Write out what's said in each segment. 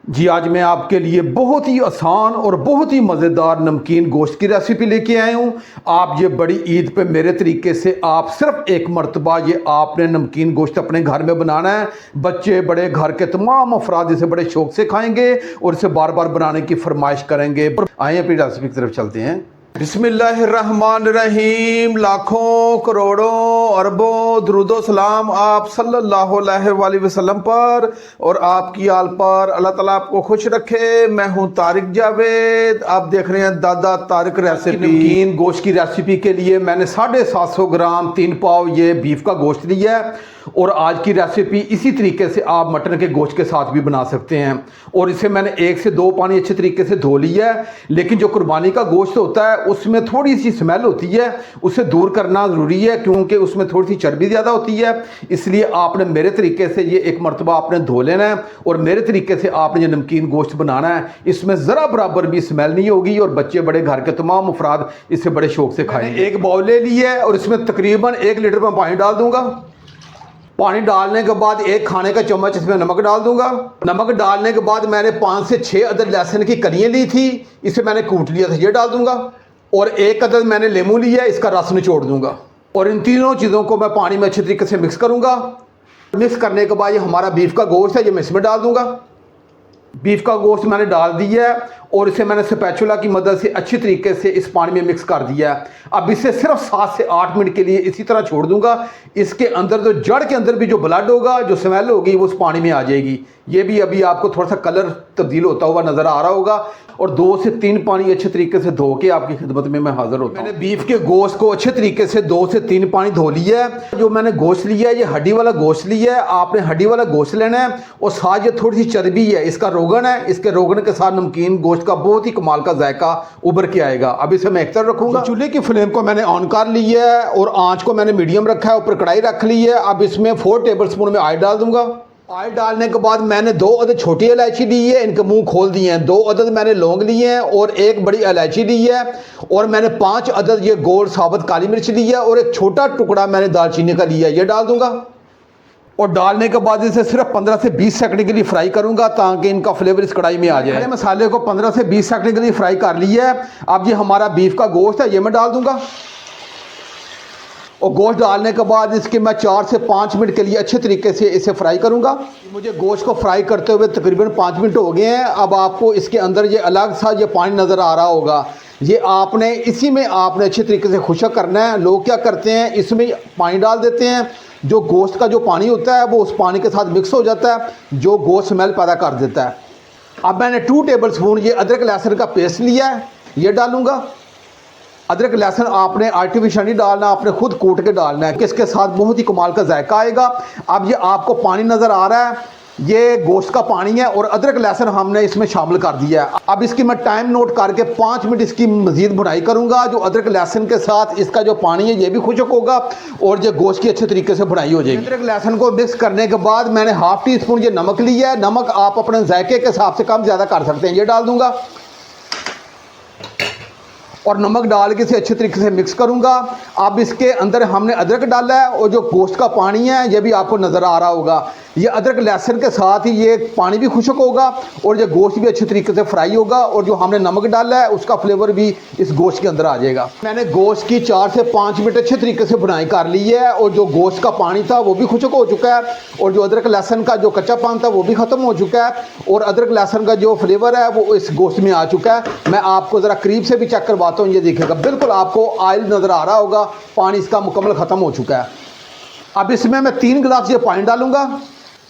जी आज मैं आपके लिए बहुत ही आसान और बहुत ही मज़ेदार नमकीन गोश्त की रेसिपी लेके आया हूँ। आप ये बड़ी ईद पे मेरे तरीके से आप सिर्फ एक मरतबा ये आपने नमकीन गोश्त अपने घर में बनाना है। बच्चे बड़े घर के तमाम अफराद इसे बड़े शौक से खाएंगे और इसे बार बार बनाने की फरमाइश करेंगे। आइए अपनी रेसिपी की तरफ चलते हैं। बिस्मिल्लाहिर्रहमानिर्रहीम। लाखों करोड़ों अरबों दुरूदो सलाम आप सल्लल्लाहु अलैहि वसल्लम पर और आपकी आल पर। अल्लाह ताला आपको खुश रखे। मैं हूं तारिक जावेद, आप देख रहे हैं दादा तारिक रेसिपी। नमकीन गोश्त की रेसिपी के लिए मैंने 750 ग्राम 3 पाव ये बीफ का गोश्त लिया है और आज की रेसिपी इसी तरीके से आप मटन के गोश्त के साथ भी बना सकते हैं। और इसे मैंने 1 से 2 पानी अच्छे तरीके से धो लिया है, लेकिन जो कुर्बानी का गोश्त होता है उसमें थोड़ी सी स्मेल होती है, उसे दूर करना ज़रूरी है क्योंकि उसमें थोड़ी सी चर्बी ज़्यादा होती है। इसलिए आपने मेरे तरीके से ये एक मरतबा आपने धो लेना है और मेरे तरीके से आपने ये नमकीन गोश्त बनाना है। इसमें ज़रा बराबर भी स्मेल नहीं होगी और बच्चे बड़े घर के तमाम अफराद इसे बड़े शौक से खाएंगे। एक बाउल ले लिया है और इसमें तकरीबन 1 लीटर में पानी डाल दूंगा। पानी डालने के बाद 1 खाने का चम्मच इसमें नमक डाल दूंगा। नमक डालने के बाद मैंने 5 से 6 अदद लहसुन की कलियां ली थी, इसे मैंने कूट लिया था, ये डाल दूंगा। और 1 अदद मैंने लेमू लिया, इसका रस निचोड़ दूंगा। और इन तीनों चीज़ों को मैं पानी में अच्छे तरीके से मिक्स करूंगा। मिक्स करने के बाद ये हमारा बीफ का गोश्त है, ये मैं इसमें डाल दूंगा। बीफ का गोश्त मैंने डाल दिया है और इसे मैंने स्पैचुला की मदद से अच्छी तरीके से इस पानी में मिक्स कर दिया है। अब इसे सिर्फ 7 से 8 मिनट के लिए इसी तरह छोड़ दूंगा। इसके अंदर जो जड़ के अंदर भी जो ब्लड होगा, जो स्मेल होगी, वो उस पानी में आ जाएगी। ये भी अभी आपको थोड़ा सा कलर तब्दील होता हुआ नज़र आ रहा होगा। और 2 से 3 पानी अच्छे तरीके से धो के आपकी खिदमत में मैं हाजिर होता हूँ। मैंने बीफ के गोश्त को अच्छे तरीके से 2 से 3 पानी धो लिया है। जो मैंने गोश्त लिया है ये हड्डी वाला गोश्त लिया है। आपने हड्डी वाला गोश्त लेना है और साथ ये थोड़ी सी चर्बी है, इसका रोगन है। इसके रोगन के साथ नमकीन गोश्त का बहुत ही कमाल का जायका उभर के आएगा। अब इसे मैं एक तरफ रखूंगा। चूल्हे की फ्लेम को मैंने ऑन कर लिया है और आंच को मैंने मीडियम रखा है। ऊपर कढ़ाई रख ली है। अब इसमें 4 टेबल स्पून में ऑयल डाल दूंगा। ऑयल डालने के बाद मैंने 2 अदद छोटी इलायची ली है, इनके मुंह खोल दिए हैं। 2 अदद मैंने लौंग लिए हैं और 1 बड़ी इलायची ली है। और मैंने 5 अदद ये गोल साबुत काली मिर्च ली है और 1 छोटा टुकड़ा मैंने दालचीनी का लिया है, ये डाल दूंगा। और डालने के बाद इसे सिर्फ 15 से 20 सेकंड के लिए फ्राई करूंगा ताकि इनका फ्लेवर इस कढ़ाई में आ जाए। मैंने मसाले को 15 से 20 सेकंड के लिए फ्राई कर लिया है। अब ये हमारा बीफ का गोश्त है, ये मैं डाल दूंगा। और गोश्त डालने के बाद इसके मैं 4 से 5 मिनट के लिए अच्छे तरीके से इसे फ्राई करूंगा। मुझे गोश्त को फ्राई करते हुए तकरीबन 5 मिनट हो गए हैं। अब आपको इसके अंदर ये अलग सा ये पानी नज़र आ रहा होगा, ये आपने इसी में आपने अच्छे तरीके से खुशक करना है। लोग क्या करते हैं, इसमें पानी डाल देते हैं, जो गोश्त का जो पानी होता है वो उस पानी के साथ मिक्स हो जाता है, जो गोश्त स्मेल पैदा कर देता है। अब मैंने 2 टेबल स्पून ये अदरक लहसुन का पेस्ट लिया है, ये डालूंगा। अदरक लहसुन आपने आर्टिफिशियल नहीं डालना, आपने खुद कूट के डालना है कि इसके साथ बहुत ही कमाल का जायका आएगा। अब ये आपको पानी नज़र आ रहा है, ये गोश्त का पानी है और अदरक लहसुन हमने इसमें शामिल कर दिया है। अब इसकी मैं टाइम नोट करके 5 मिनट इसकी मज़ीद भुनाई करूंगा। जो अदरक लहसुन के साथ इसका जो पानी है ये भी खुशक होगा और ये गोश्त की अच्छे तरीके से भुनाई हो जाएगी। अदरक लहसुन को मिक्स करने के बाद मैंने ½ टी स्पून ये नमक लिया है। नमक आप अपने जायके के हिसाब से कम ज़्यादा कर सकते हैं, ये डाल दूंगा। और नमक डाल के इसे अच्छे तरीके से मिक्स करूंगा। अब इसके अंदर हमने अदरक डाला है और जो गोश्त का पानी है ये भी आपको नज़र आ रहा होगा। ये अदरक लहसुन के साथ ही ये पानी भी खुशक होगा और ये गोश्त भी अच्छे तरीके से फ्राई होगा और जो हमने नमक डाला है उसका फ्लेवर भी इस गोश्त के अंदर आ जाएगा। मैंने गोश्त की 4 से 5 मिनट अच्छे तरीके से भुनाई कर ली है और जो गोश्त का पानी था वो भी खुशक हो चुका है और जो अदरक लहसुन का जो कच्चा पान था वो भी ख़त्म हो चुका है और अदरक लहसुन का जो फ्लेवर है वो इस गोश्त में आ चुका है। मैं आपको ज़रा करीब से भी चेक करवाता हूँ, ये देखिएगा बिल्कुल आपको ऑयल नज़र आ रहा होगा, पानी इसका मुकम्मल ख़त्म हो चुका है। अब इसमें मैं 3 गिलास ये पानी डालूंगा।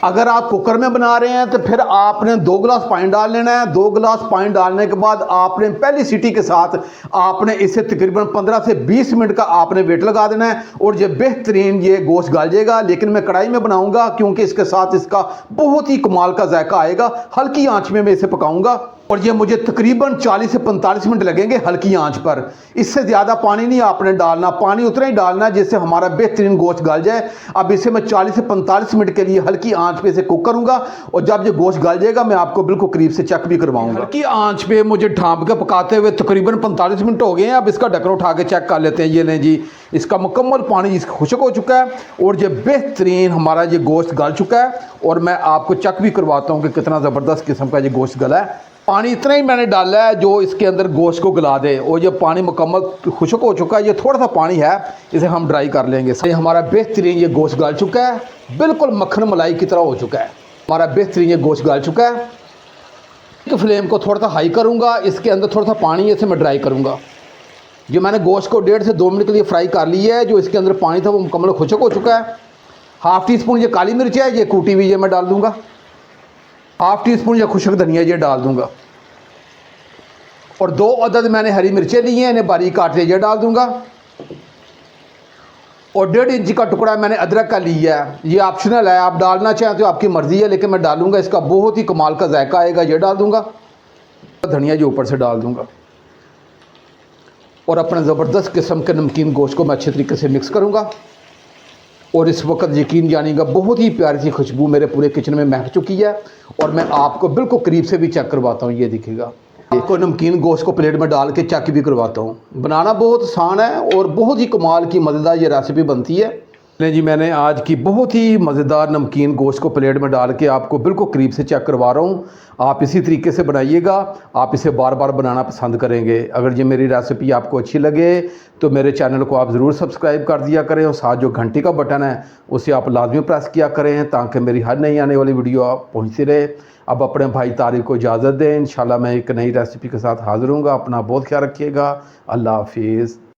अगर आप कुकर में बना रहे हैं तो फिर आपने 2 गिलास पानी डाल लेना है। 2 गिलास पानी डालने के बाद आपने पहली सीटी के साथ आपने इसे तकरीबन 15 से 20 मिनट का आपने वेट लगा देना है और ये बेहतरीन ये गोश्त गल जाएगा। लेकिन मैं कढ़ाई में बनाऊंगा क्योंकि इसके साथ इसका बहुत ही कमाल का जायका आएगा। हल्की आंच में मैं इसे पकाऊंगा। और ये मुझे तकरीबन 40 से 45 मिनट लगेंगे हल्की आंच पर। इससे ज़्यादा पानी नहीं आपने डालना, पानी उतना ही डालना है जिससे हमारा बेहतरीन गोश्त गल जाए। अब इसे मैं 40 से 45 मिनट के लिए हल्की आंच पे इसे कुक करूंगा और जब ये गोश्त गल जाएगा मैं आपको बिल्कुल करीब से चेक भी करवाऊंगा। हल्की आंच पे मुझे ढाँप के पकाते हुए तकरीबन 45 मिनट हो गए हैं। अब इसका ढक्कन उठा के चेक कर लेते हैं। ये लें जी, इसका मुकम्मल पानी खुश्क हो चुका है और ये बेहतरीन हमारा ये गोश्त गल चुका है। और मैं आपको चेक भी करवाता हूँ कि कितना ज़बरदस्त किस्म का ये गोश्त गला है। पानी इतना ही मैंने डाला है जो इसके अंदर गोश्त को गला दे और ये पानी मुकम्मल खुश्क हो चुका है। ये थोड़ा सा पानी है, इसे हम ड्राई कर लेंगे। हमारा बेहतरीन ये गोश्त गल चुका है, बिल्कुल मक्खन मलाई की तरह हो चुका है। हमारा बेहतरीन ये गोश्त गल चुका है। तो फ्लेम को थोड़ा सा हाई करूँगा, इसके अंदर थोड़ा सा पानी है इसे मैं ड्राई करूँगा। जो मैंने गोश्त को 1.5 से 2 मिनट के लिए फ्राई कर लिया है, जो इसके अंदर पानी था वो मुकम्मल खुश्क हो चुका है। हाफ़ टी स्पून ये काली मिर्च है, ये कूटी हुई ये मैं डाल दूँगा। हाफ़ टी स्पून ये खुश्क धनिया ये डाल दूँगा और 2 अदद मैंने हरी मिर्चें ली हैं, इन्हें बारीक काट ये डाल दूँगा। और 1.5 इंच का टुकड़ा मैंने अदरक का लिया है, ये ऑप्शनल है, आप डालना चाहें तो आपकी मर्ज़ी है, लेकिन मैं डालूँगा। इसका बहुत ही कमाल का जायका आएगा, ये डाल दूँगा। धनिया जो ऊपर से डाल दूँगा और अपने ज़बरदस्त किस्म के नमकीन गोश्त को मैं अच्छे तरीके से मिक्स करूँगा। और इस वक्त यकीन जानिएगा बहुत ही प्यारी सी खुशबू मेरे पूरे किचन में महक चुकी है और मैं आपको बिल्कुल करीब से भी चेक करवाता हूँ। ये दिखेगा, आपको नमकीन गोश्त को प्लेट में डाल के चेक भी करवाता हूँ। बनाना बहुत आसान है और बहुत ही कमाल की मज़ेदार ये रेसिपी बनती है। नहीं जी, मैंने आज की बहुत ही मज़ेदार नमकीन गोश्त को प्लेट में डाल के आपको बिल्कुल करीब से चेक करवा रहा हूँ। आप इसी तरीके से बनाइएगा, आप इसे बार बार बनाना पसंद करेंगे। अगर ये मेरी रेसिपी आपको अच्छी लगे तो मेरे चैनल को आप ज़रूर सब्सक्राइब कर दिया करें और साथ जो घंटी का बटन है उसे आप लाजमी प्रेस किया करें ताकि मेरी हर नई आने वाली वीडियो आप पहुँचती रहे। अब अपने भाई तारिक को इजाज़त दें, इंशाल्लाह मैं एक नई रेसिपी के साथ हाज़िर हूँगा। अपना बहुत ख्याल रखिएगा। अल्लाह हाफिज़।